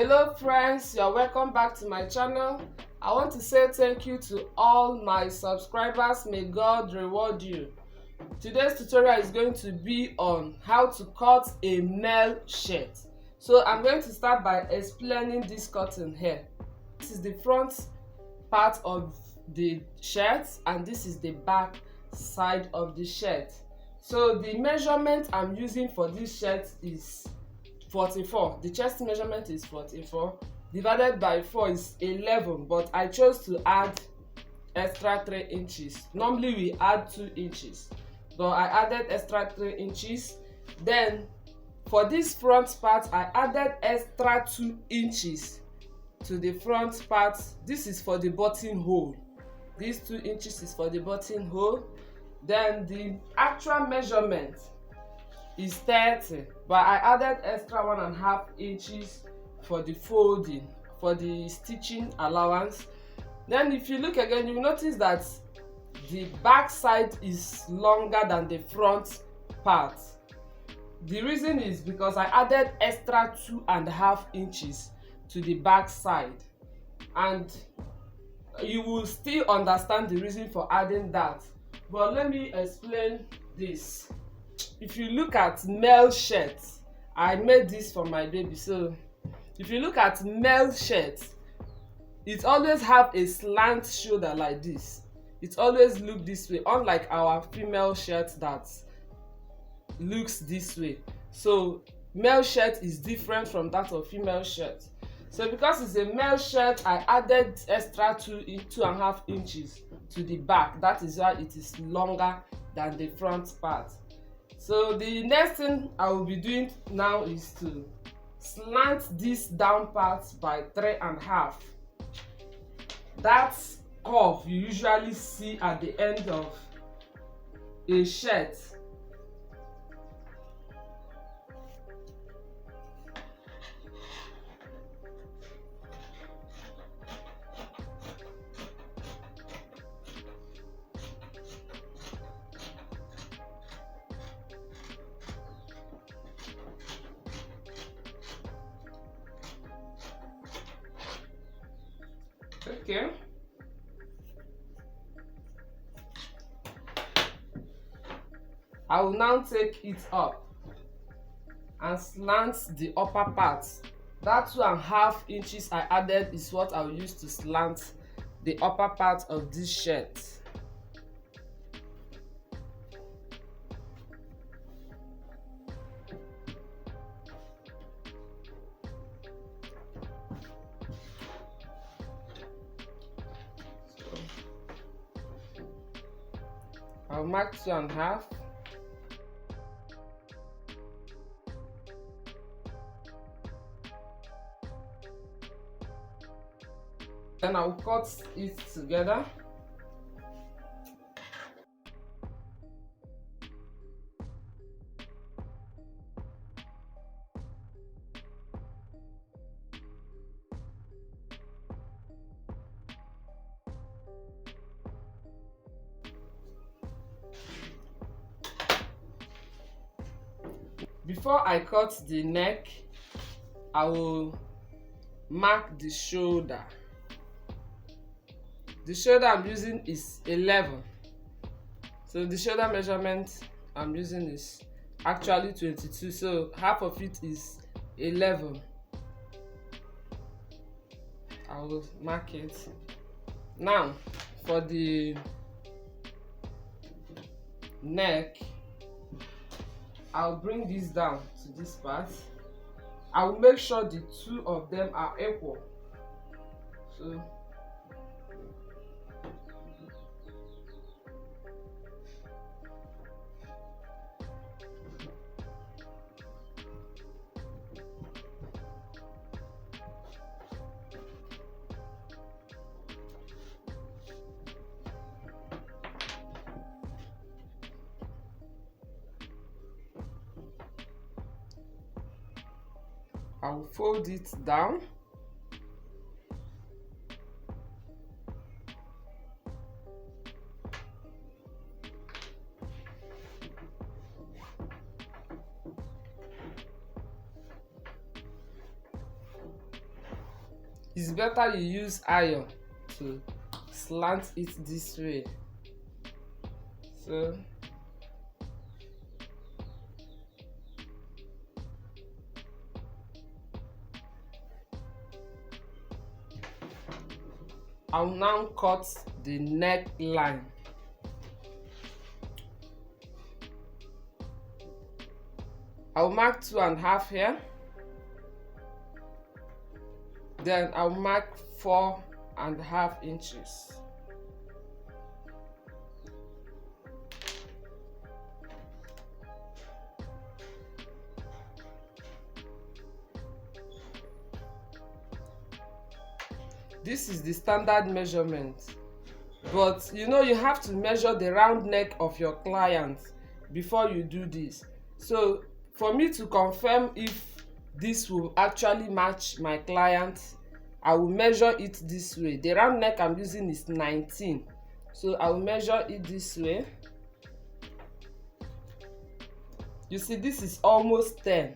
Hello friends, you're welcome back to my channel. I want to say thank you to all my subscribers. May God reward you. Today's tutorial is going to be on how to cut a male shirt. So I'm going to start by explaining this cutting here. This is the front part of the shirt and this is the back side of the shirt. So the measurement I'm using for this shirt is 44. The chest measurement is 44 divided by 4 is 11, but I chose to add extra 3 inches. Normally we add 2 inches, but I added extra 3 inches. Then for this front part I added extra 2 inches to the front part. This is for the buttonhole. These 2 inches is for the buttonhole. Then the actual measurement is 30, but I added extra 1.5 inches for the folding, for the stitching allowance. Then if you look again, you notice that the back side is longer than the front part. The reason is because I added extra 2.5 inches to the back side, and you will still understand the reason for adding that, but let me explain this. If you look at male shirts, I made this for my baby. So if you look at male shirts, it always have a slant shoulder like this. It always look this way, unlike our female shirt that looks this way. So male shirt is different from that of female shirt. So because it's a male shirt, I added extra 2.5 inches to the back. That is why it is longer than the front part. So the next thing I will be doing now is to slant this down part by 3.5. That curve you usually see at the end of a shirt. Okay. I will now take it up and slant the upper part. That 2.5 inches I added is what I will use to slant the upper part of this shirt. I'll mark 2.5. Then I'll cut it together. Before I cut the neck, I will mark the shoulder. The shoulder I'm using is 11. So the shoulder measurement I'm using is actually 22. So half of it is 11. I will mark it. Now for the neck, I'll bring this down to this part. I will make sure the two of them are equal. So I will fold it down. it's better you use iron to slant it this way. So I'll now cut the neckline. I'll mark 2.5 here. Then I'll mark 4.5 inches. This is the standard measurement, but you know you have to measure the round neck of your client before you do this. So for me to confirm if this will actually match my client, I will measure it this way. The round neck I'm using is 19, so I will measure it this way. You see, this is almost 10,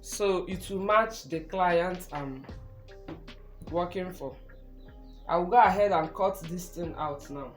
so it will match the client I'm working for. I will go ahead and cut this thing out now.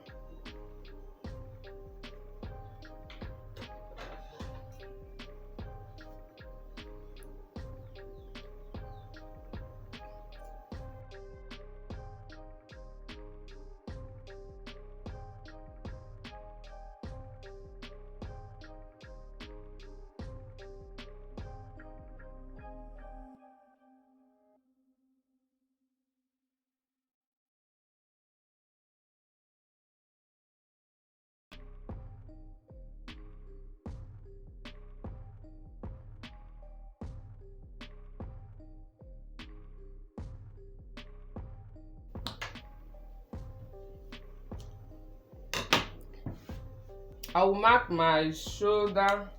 I will mark my shoulder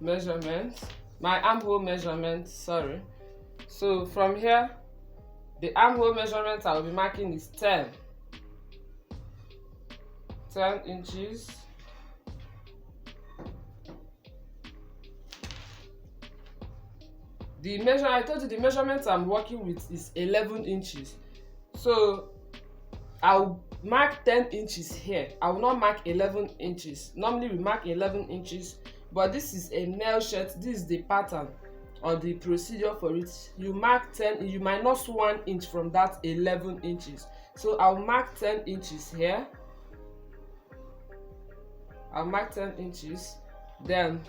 measurement, my armhole measurement, sorry. So from here, the armhole measurement I will be marking is 10 inches. I told you the measurement I'm working with is 11 inches. So I'll mark 10 inches here. I will not mark 11 inches. Normally we mark 11 inches, but this is a nail shirt. This is the pattern or the procedure for it. You mark 10, you minus 1 inch from that 11 inches. So I'll mark 10 inches here. I'll mark 10 inches. Then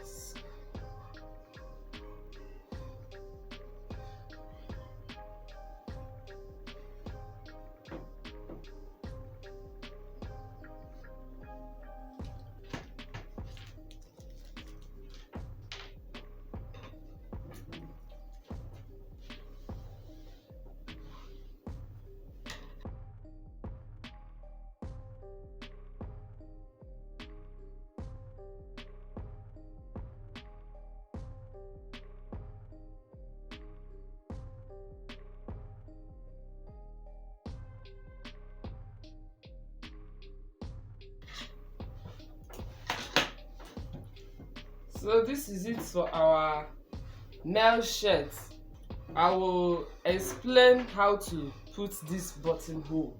so this is it for our nail shirt. I will explain how to put this buttonhole.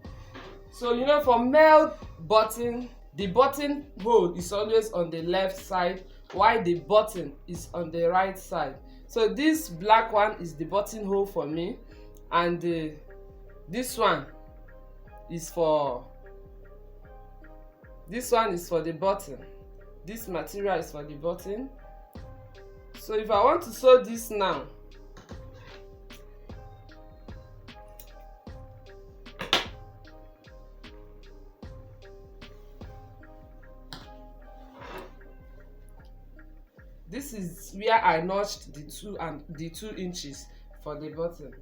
So you know, for male button, the button hole is always on the left side, while the button is on the right side. So this black one is the buttonhole for me, and this one is for the button. This material is for the button. So if I want to sew this now, this is where I notched the 2 inches for the button.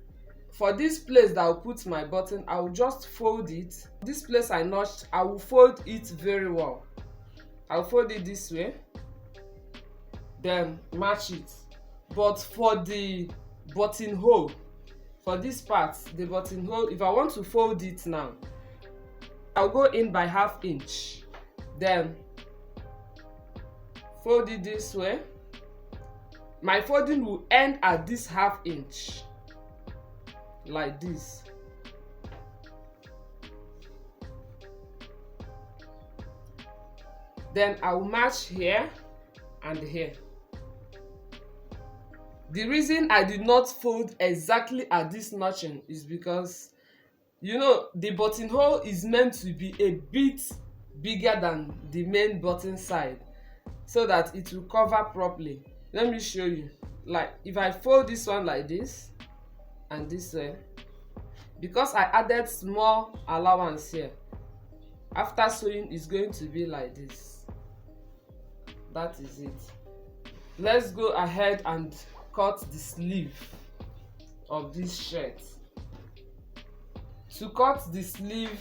For this place that I'll put my button, I will just fold it. This place I notched, I will fold it very well. I'll fold it this way, then match it. But for the buttonhole, for this part, the buttonhole, if I want to fold it now, I'll go in by 1/2 inch, then fold it this way. My folding will end at this 1/2 inch, like this. Then I will match here and here. The reason I did not fold exactly at this notching is because, you know, the buttonhole is meant to be a bit bigger than the main button side so that it will cover properly. Let me show you. Like if I fold this one like this and this way, because I added small allowance here, after sewing is going to be like this. That is it. Let's go ahead and cut the sleeve of this shirt. To cut the sleeve,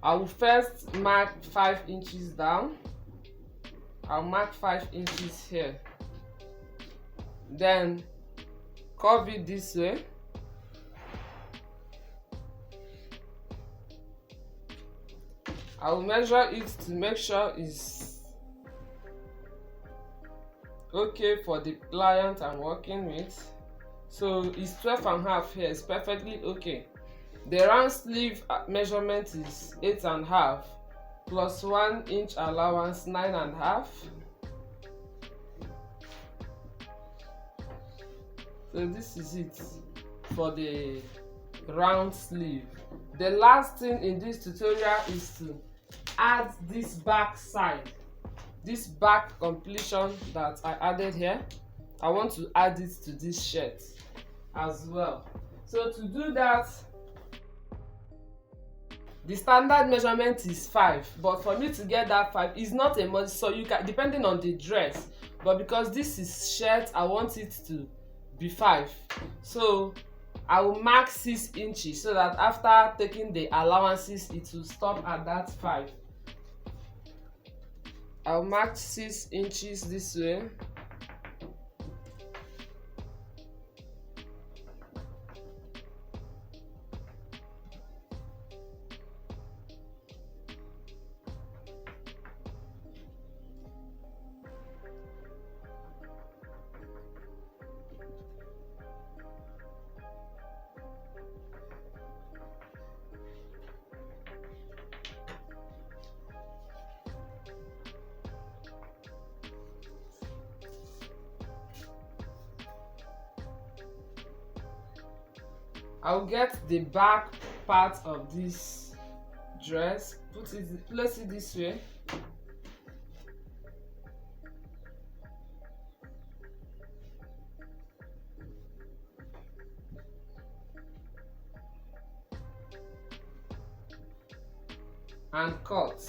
I will first mark 5 inches down. I'll mark 5 inches here. Then curve it this way. I will measure it to make sure it's okay for the client I'm working with. So it's 12.5 here, it's perfectly okay. The round sleeve measurement is 8.5 plus 1 inch allowance, 9.5. So this is it for the round sleeve. The last thing in this tutorial is to add this back side, this back completion that I added here. I want to add it to this shirt as well. So to do that, the standard measurement is 5, but for me to get that 5 is not a must, so you can, depending on the dress, but because this is shirt, I want it to be 5. So I will mark 6 inches so that after taking the allowances it will stop at that 5. I'll mark 6 inches this way. I'll get the back part of this dress, place it this way. And cut.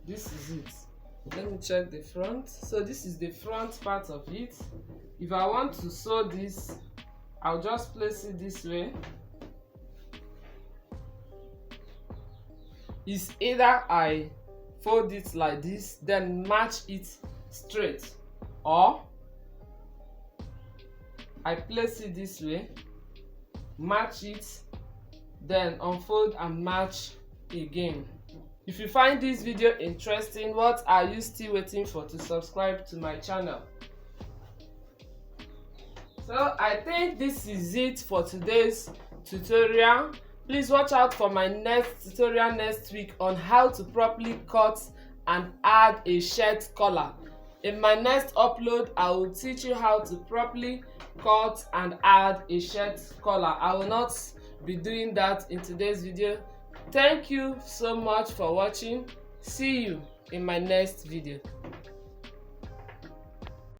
This is it. Let me check the front. So this is the front part of it. If I want to sew this, I'll just place it this way. It's either I fold it like this, then match it straight, or I place it this way, match it, then unfold and match again. If you find this video interesting, what are you still waiting for to subscribe to my channel? So I think this is it for today's tutorial. Please watch out for my next tutorial next week on how to properly cut and add a shirt collar. In my next upload, I will teach you how to properly cut and add a shirt collar. I will not be doing that in today's video. Thank you so much for watching. See you in my next video.